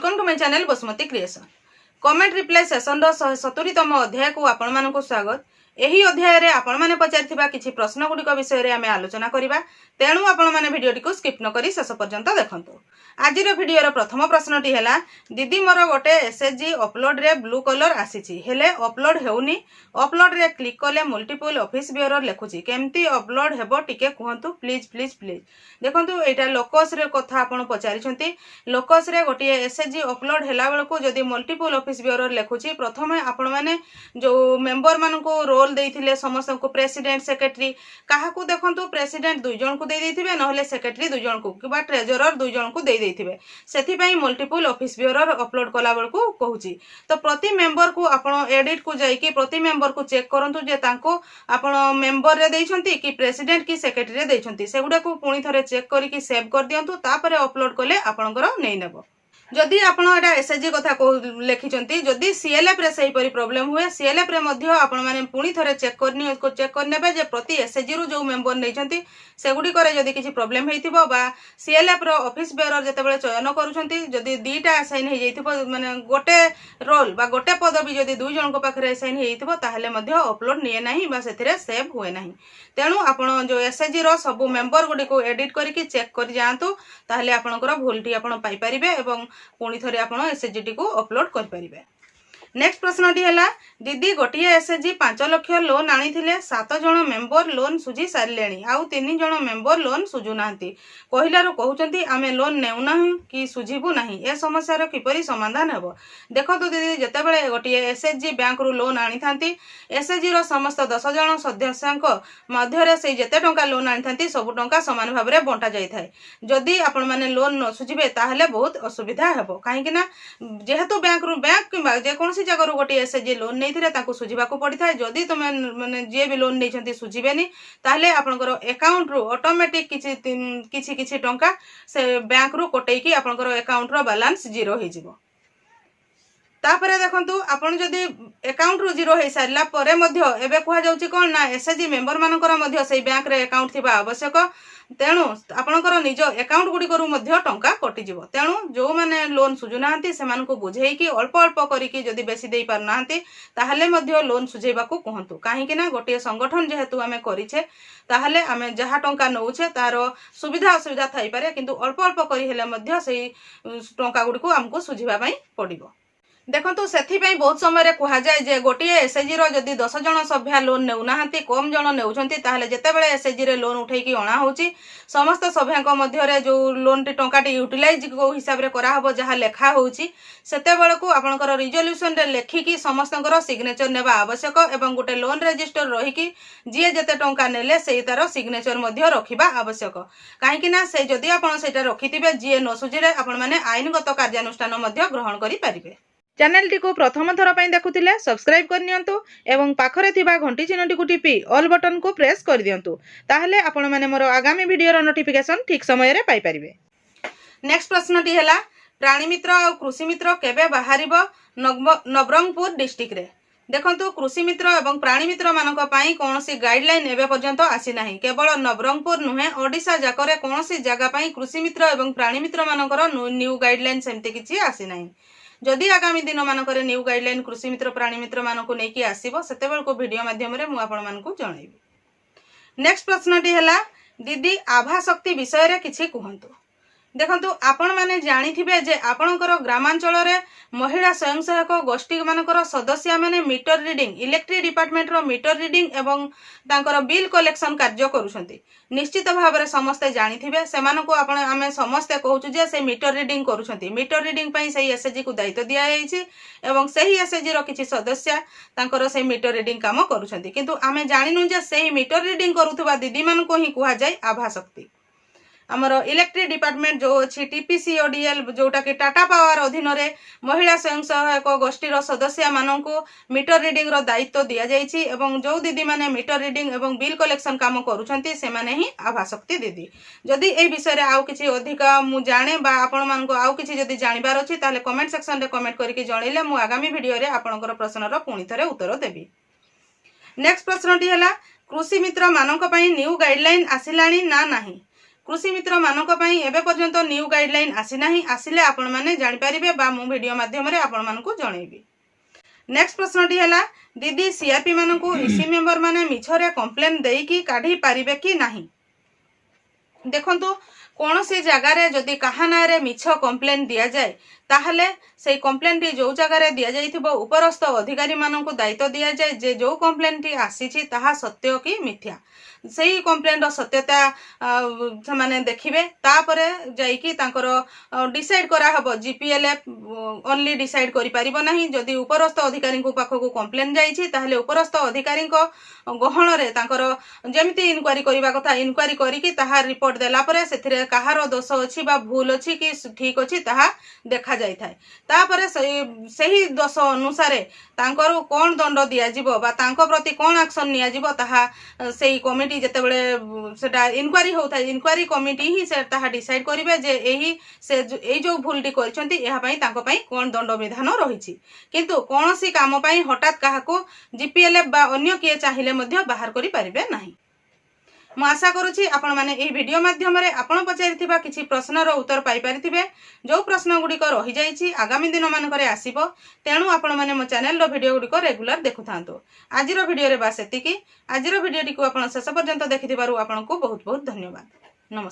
Welcome to my channel Basumati creation. Comment reply session 170तम अध्याय को आपण मानक स्वागत। एही अध्याय रे आपण माने पचारिथिबा किछि प्रश्न गुडिक विषय रे आमे आलोचना करिबा, तेणु आपण माने भिडियोटी को स्किप न करी शेष पर्यंत देखंतु। आजिर भिडियोर प्रथम प्रश्नटी हैला, दीदी मोर गोटे एसएचजी अपलोड रे ब्लू कलर आसीछि हेले अपलोड हेउनी, अपलोड रे क्लिक कले मल्टीपल ऑफिस ब्यूरोर लेखुछि, केमती अपलोड हेबो टिके कहंतु प्लीज प्लीज प्लीज। देखंतु एटा लोकस रे कथा आपण पचारिछंती। लोकस रे गोटे एसएचजी अपलोड हैला बेलको जदी मल्टीपल ऑफिस ब्यूरोर लेखुछि, प्रथमे आपण माने जो मेंबर मानको रोल देइथिले समस्त को प्रेसिडेंट सेक्रेटरी काहाकू देखंतु प्रेसिडेंट 2 जन को दे देइथिबे, नहले सेक्रेटरी 2 जन को किबा ट्रेजरर 2 जन को दे देइथिबे। सेथि पई मल्टीपल ऑफिस ब्यूरोर अपलोड कला बेलको कहूछि। तो प्रति मेंबर को आपण एडिट को जाई कि प्रति मेंबर को चेक करंतु जे तांको आपण मेंबर रे देइछंती कि प्रेसिडेंट की सेक्रेटरी रे देइछंती, सेगुडा को पुणी थरे चेक करी कि सेव कर दियंतु, तापरे अपलोड कले आपणकर नै नेबो। जदि आपण एटा एसएचजी कथा को लेखिचंती, जदि सीएलएफ रे सही परी प्रॉब्लम हुए सीएलएफ रे मध्य आपण माने पुणी थरे चेक करनेबे जे प्रति एसएचजी रु जो मेंबर नैचंती सेगुडी करे जदि किछि प्रॉब्लम हेइथिबो बा सीएलएफ रो ऑफिस ब्यूरोर जेतेबेले चयन करूछंती जदि दीटा असाइन हे जैथिबो माने गोटे रोल बा गोटे पदवी जदि 2 जन को पाखरे असाइन हेइथिबो ताहले मध्य अपलोड निये नाही बा सेथिरे सेव हुए नाही। तेणु आपण जो एसएचजी रो सब मेंबर गुडी को एडिट करिकि चेक करि जांतु, ताहले आपणकर भूलटी आपण पाई परिबे एवं पुणी थरे आपण एसएचजी को अपलोड कर परिबे। नेक्स्ट प्रश्नटी हैला, दीदी गोटिए एसएचजी 5 लाख लोन आनीथिले, 7 जण मेंबर लोन सुझी सारलेणी, आउ 3 जण मेंबर लोन सुझु नांती, कहिलारो कहउचंती आमे लोन नेउ नाही कि सुझिबु नाही, ए समस्या रो किपरि समाधान हेबो। देखो तो दीदी जेतेबेले गोटिए एसएचजी बैंक रु लोन आनी थांती, एसएचजी रो समस्त 10 जण सदस्यंक मध्यरे से जेते टंका लोन आनी थांती सब टंका समान भाबरे बंटा जाई थाए। जदि आपण माने लोन न सुझिबे ताहले बहुत असुविधा हेबो, काहे कि ना जेहेतु बैंक किबा जे कोनसी जगह गोटे एसएचजी लोन नहीं ताकू सुझा पड़ी था। जदि तुम मैंने जी भी लोन नहीं सुझेनि ताहले आपनकर अकाउंट रु ऑटोमेटिक किछि किछि टंका से बैंक रु कटेकी आपनकर अकाउंट रो बैलेंस जीरो हो जिवो। तापरे देखंतु आपण जदि अकाउंट रु जीरो हो सारला परे मध्य एबे कहा जाउची कोन ना एसएचजी मेंबर मानकर मध्य सेही बैंक रे अकाउंट थिबा आवश्यक, तेणु आपणकर निज अकाउंट गुडी करू मध्य टंका कटि जिवो। तेणु जो माने लोन सुझु नांती सेमान को बुझेई कि अल्प अल्प करिकि जदि बेसी देई पार नांती ताहले मध्य लोन सुझेबा को कहंतु, काहे कि ना गोटे संगठन जेहेतु आमे करिछे ताहले आमे जहा टंका नउछे तारो सुविधा असुविधा थाई पारे, किंतु अल्प अल्प करि हेले मध्य सेही टंका गुडी को हमको सुझिबा पई पड़िबो। देखो से बहुत समय कह जाए जे गोटे एसएचजी रो जदि 10 जण सभ्या लोन नेउ नाहंती कम जण नेउछंती ताहले जेतेबेले एसएचजी रे लोन उठेकी अणा होची समस्त सभ्यांक मध्य रे जो लोन टी टंकाटी यूटिलाइज को हिसाब रे करा हबो जहा लेखा होची सेतेबेले को आपनकर रिजोल्यूशन रे लेखिकी समस्तंकर सिग्नेचर नेबा आवश्यक एवं गोटे लोन रजिस्टर रहिकी जे जेते टंका नेले सेही तार सिग्नेचर मध्य रखिबा आवश्यक, काहे कि ना से जदि आपण सेटा रखिथिबे जे न सुझिले आपण माने आईनगत कार्यानुष्ठान मध्य ग्रहण करि परिबे। चैनल टी को प्रथम थर पई देखुथिले सब्सक्राइब कर नियंतु एवं पाखरे थिबा घंटी चिन्हटी को टिपी ऑल बटन को प्रेस कर दियंतु, ताहले आपण माने मोर आगामी वीडियो रो नोटिफिकेशन ठीक समय रे पाई परिबे। नेक्स्ट प्रश्न टी हैला, प्राणी मित्र और कृषि मित्र केबे बाहरिबो नवरंगपुर डिस्ट्रिक्ट रे। देखंतु कृषि मित्र एवं प्राणी मित्र मानक पई कोनोसी गाइडलाइन एबे पर्यंत आसी नाही, केवल नवरंगपुर नुहे ओडिसा जाकरे कोनोसी जगह पई कृषि मित्र एवं प्राणी मित्र मानकर न्यू गाइडलाइन सेमते किछि आसी नाही। जदि आगामी दिन मानकर न्यू गाइडलाइन कृषि मित्र प्राणी मित्र मानकु नेकी आसीबो सेतेबेल को वीडियो माध्यम रे मु आपण मानकु जणाइबी। नेक्स्ट प्रश्नटी हैला, दीदी आभा शक्ति विषय रे किछि कहंतु। देखंतु आपण माने जानिथिबे जे आपणकर ग्रामांचल रे महिला स्वयं सहायक गोष्ठी मानकर सदस्य माने मीटर रीडिंग इलेक्ट्रिक डिपार्टमेंट रो मीटर रीडिंग एवं तांकर बिल कलेक्शन कार्य करूछंती। निश्चित भाव में समस्ते जानिथिबे सेमानको आपण आमे समस्ते कहूछु जे से मीटर रीडिंग करूछंती। मीटर रीडिंग पई सही एसएचजी को दायित्व दिया जायछि एवं सही एसएचजी रो किछि सदस्य तांकर से मीटर रीडिंग काम करूछंती, किंतु आमे जानिनु जे सही मीटर रीडिंग करूथबा दीदी मानको ही कुहा जाय आभा शक्ति। आमर इलेक्ट्रिक डिपार्टमेंट जो अच्छी टीपीसीओडीएल जोटा कि टाटा पावर अधीन रे महिला स्वयं सहायक गोष्ठीर सदस्य माननकु मीटर रीडिंग रो दायित्व दिया जायछि एवं जो दीदी माने मीटर रीडिंग एवं बिल कलेक्शन काम करूछंती से माने ही आभा शक्ति दीदी। जदि ए विषय रे आउ किछि अधिक मु जाने बा आपण मानको आउ किछि जदि जानिबार अछि ताले कमेंट सेक्शन रे कमेंट करिकि जणैले मु आगामी वीडियो रे आपणकर प्रश्नर पुणी थरे उत्तर देबी। नेक्स्ट प्रश्नटी हैला, कृषि मित्र मानक पई न्यू गाइडलाइन आसिलानी ना नाही। कृषि मित्र मानक पई एबे पर्यंत न्यू गाइडलाइन आसी नाही आसिले आपण माने जानि परिबे बा मु वीडियो माध्यम रे आपण मानकु जणैबी। नेक्स्ट प्रश्नटी है दीदी सीआरपी मानकु इसी मेंबर माने मिछरे कंप्लेन देकी काढी पारिबे कि नाही। देखंतु कौन सी जगार जदि कहा ना रे मिछ कंप्लेन दिया जाए ताहले से कंप्लेन टी जो जगार दि जाइथिबो उपरस्थ अधिकारी मानकु दायित्व दिया जाए जे जो कंप्लेन टी आसीछि ताहा सत्य कि मिथ्या सही कंप्लेन रो सत्यता से माने देखिबे तापरे जाइकी तांकर डिसाइड करा हबो। जीपीएलएफ ओनली डिसाइड करि परिबो नाही जदि उपरस्थ अधिकारी को पाखकु कंप्लेन जाइछि ताहले उपरस्थ अधिकारी को गहण रे तांकर जेमिति इनक्वारी करिबा कथा इनक्वारी करिकी ताहा रिपोर्ट देला परे सेथिरे कहार दोष अछि बा भूल अछि कि ठीक अछि ताहा देखा जाय थाए। तापरे सही दोष अनुसार तांकर कोन दंड दिया जिवो बा तांको प्रति कोन एक्शन निया जिवो ताहा सेही कमिटी जेतेबेले सेटा इनक्वारी होउथाय इनक्वारी कमिटी ही से ताहा डिसाइड करिवे जे एही जो भूलटी करछंती एहा पई तांको पई कोन दंड विधान रहिछि। किंतु कोनोसी काम पई हठात काहाको जीपीएलएफ बा अन्य किए चाहिले मध्य बाहर करि परिबे नाही। मु आशा करुछि आपण माने एही वीडियो माध्यम रे आपण पचारिथिबा किछि प्रश्नर उत्तर पाई परिथिबे। जो प्रश्न गुडिक रहि जाइछि आगामी दिन मानकरे आसीबो तेणु आपण माने मो चैनल रो वीडियो गुडिक रेगुलर देखुथांतो। आजिरो वीडियो रे बास एतिकी। आजिरो वीडियोटी को आपण शेष पर्यंत देखिथिबारु आपनकु बहुत बहुत धन्यवाद। नमस्कार।